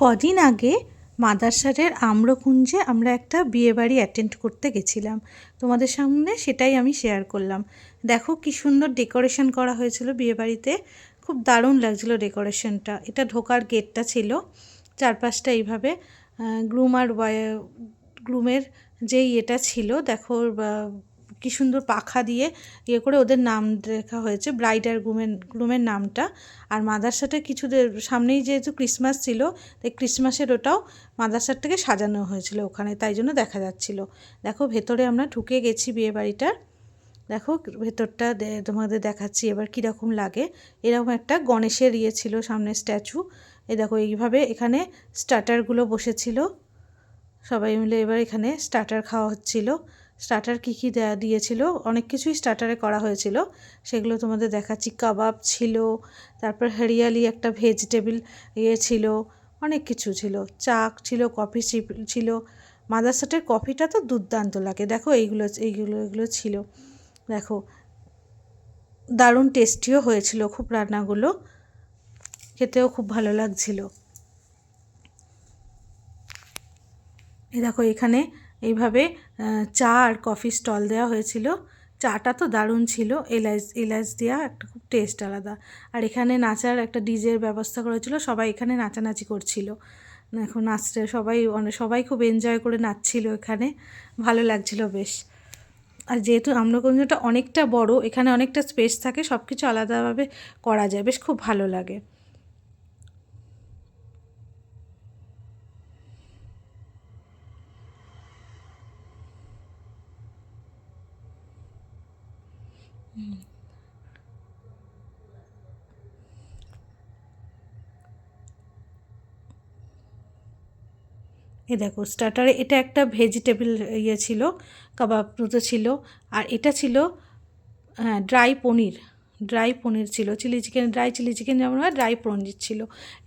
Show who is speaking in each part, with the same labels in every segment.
Speaker 1: কদিন আগে মাদারসারের আম্রকুঞ্জে আমরা একটা বিয়েবাড়ি অ্যাটেন্ড করতে গেছিলাম। তোমাদের সামনে সেটাই আমি শেয়ার করলাম। দেখো কি সুন্দর ডেকোরেশন করা হয়েছিল বিয়েবাড়িতে, খুব দারুণ লাগছিল ডেকোরেশনটা। এটা ঢোকার গেটটা ছিল, চারপাশটা এইভাবে গ্রুম আর গ্রুমের যে ইয়েটা ছিল দেখো, কী সুন্দর পাখা দিয়ে ইয়ে করে ওদের নাম লেখা হয়েছে, ব্রাইড আর গ্রুমের নামটা। আর মাদারসাটের কিছু সামনেই যেহেতু ক্রিসমাস ছিল, তাই ক্রিসমাসের ওটাও মাদারসাটটাকে সাজানো হয়েছিল ওখানে, তাই জন্য দেখা যাচ্ছিল। দেখো ভেতরে আমরা ঢুকে গেছি বিয়ে বাড়িটার। দেখো ভেতরটা তোমাদের দেখাচ্ছি এবার কীরকম লাগে। এরকম একটা গণেশের ইয়ে ছিল সামনে স্ট্যাচু। এই দেখো এইভাবে এখানে স্টার্টারগুলো বসেছিল, সবাই মিলে এবার এখানে স্টার্টার খাওয়া হচ্ছিল। স্টার্টার কী কী দিয়েছিল, অনেক কিছুই স্টার্টারে করা হয়েছিল, সেগুলো তোমাদের দেখাচ্ছি। কাবাব ছিল, তারপর হরিয়ালি একটা ভেজিটেবল ইয়ে ছিল, অনেক কিছু ছিল, চা ছিল, কফি ছিল। মাদারসাটের কফিটা তো দুর্দান্ত লাগে। দেখো এইগুলো ছিল। দেখো দারুণ টেস্টিও হয়েছিল খুব, রান্নাগুলো খেতেও খুব ভালো লাগছিল। এই দেখো এখানে এইভাবে চা আর কফি স্টল দেওয়া হয়েছিল। চাটা তো দারুণ ছিল, এলাচ দেওয়া, একটা খুব টেস্ট আলাদা। আর এখানে নাচার একটা ডিজের ব্যবস্থা করেছিল, সবাই এখানে নাচানাচি করছিল। এখন নাচতে সবাই খুব এনজয় করে নাচছিল এখানে, ভালো লাগছিল বেশ। আর যেহেতু আম্রকুঞ্জটা অনেকটা বড়, এখানে অনেকটা স্পেস থাকে, সব কিছু আলাদাভাবে করা যায়, বেশ খুব ভালো লাগে। এ দেখো স্টার্টারে এটা একটা ভেজিটেবল ইয়ে ছিল, কাবাব মতো ছিল। আর এটা ছিল হ্যাঁ ড্রাই পনির ছিল, ড্রাই চিলি চিকেন যেমন হয়, ড্রাই পনির ছিল।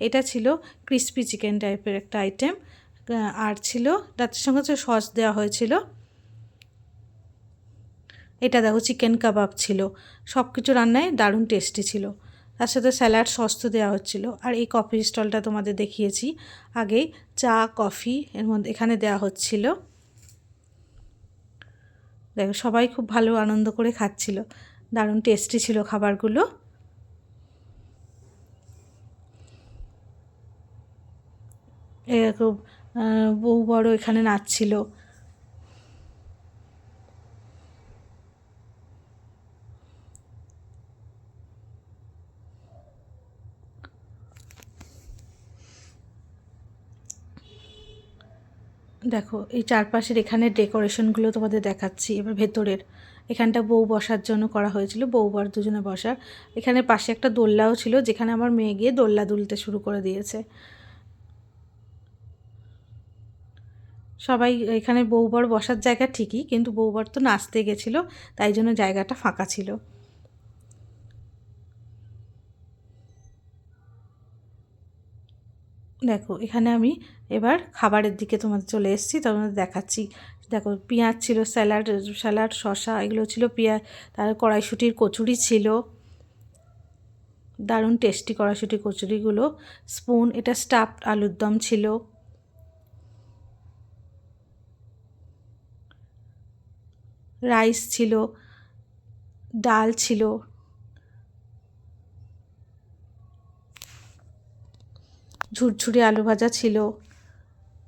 Speaker 1: এটা ছিল ক্রিস্পি চিকেন টাইপের একটা আইটেম। আর ছিল তার সঙ্গে সস দেওয়া হয়েছিল। এটা দেখো চিকেন কাবাব ছিল। সব কিছু রান্নায় দারুণ টেস্টি ছিল। তার সাথে স্যালাড সস তো দেওয়া হচ্ছিলো। আর এই কফি স্টলটা তোমাদের দেখিয়েছি আগেই, চা কফি এর মধ্যে এখানে দেওয়া হচ্ছিল। দেখো সবাই খুব ভালো আনন্দ করে খাচ্ছিল, দারুণ টেস্টি ছিল খাবারগুলো। এরকম বউ বড় এখানে নাচছিল। দেখো এই চারপাশের এখানে ডেকোরেশনগুলো তোমাদের দেখাচ্ছি এবার ভেতরের। এখানটা বউ বসার জন্য করা হয়েছিল, বউ বর দুজনে বসার। এখানে পাশে একটা দোলনাও ছিল, যেখানে আমার মেয়ে গিয়ে দোলনা দুলতে শুরু করে দিয়েছে। সবাই এখানে বউ বর বসার জায়গা ঠিকই, কিন্তু বউ বর তো নাচতে গেছিলো, তাই জন্য জায়গাটা ফাঁকা ছিল। দেখো এখানে আমি এবার খাবারের দিকে তোমাদের চলে এসেছি, তোমাদের দেখাচ্ছি। দেখো পেঁয়াজ ছিল, স্যালাড শসা এগুলো ছিল, পেঁয়াজ, তার কড়াইশুঁটির কচুরি ছিল, দারুণ টেস্টি কড়াইশুঁটির কচুরিগুলো। স্পুন, এটা স্টাফড আলুর দম ছিল। রাইস ছিল, ডাল ছিল, ঝুরঝুরে আলু ভাজা ছিল।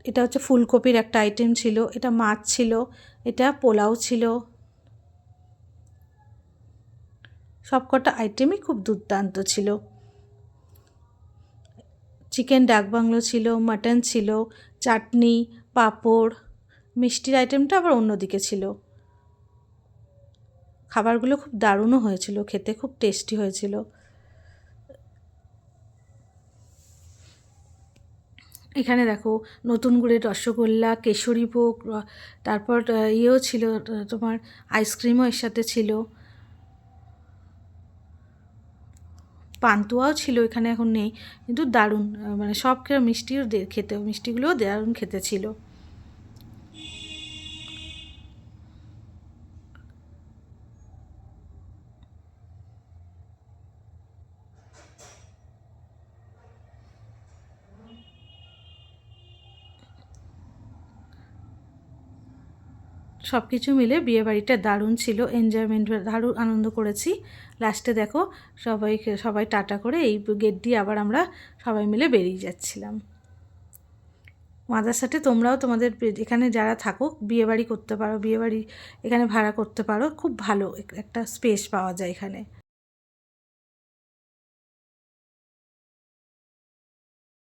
Speaker 1: এটা হচ্ছে ফুলকপির একটা আইটেম ছিল, এটা মাছ ছিল, এটা পোলাও ছিল। সবকটা আইটেমই খুব দুর্দান্ত ছিল। চিকেন ডাক বাংলো ছিল, মাটন ছিল, চাটনি, পাঁপড়, মিষ্টির আইটেমটা আবার অন্যদিকে ছিল। খাবারগুলো খুব দারুণও হয়েছিল, খেতে খুব টেস্টি হয়েছিল। এখানে দেখো নতুন গুড়ের রসগোল্লা, কেশরী ভোগ, তারপর ইয়েও ছিল, তোমার আইসক্রিমও এর সাথে ছিল, পান্তুয়াও ছিল, এখানে এখন নেই, কিন্তু দারুণ মানে সব মিষ্টিও খেতে, মিষ্টিগুলোও দারুণ খেতে ছিল। সব কিছু মিলে বিয়েবাড়িটা দারুণ ছিল, এনজয়মেন্ট, দারুণ আনন্দ করেছি। লাস্টে দেখো সবাই টাটা করে এই গেট দিয়ে আবার আমরা সবাই মিলে বেরিয়ে যাচ্ছিলাম। মাদারসাটে তোমরাও তোমাদের এখানে যারা থাকো বিয়েবাড়ি করতে পারো, বিয়েবাড়ি এখানে ভাড়া করতে পারো, খুব ভালো একটা স্পেস পাওয়া যায় এখানে।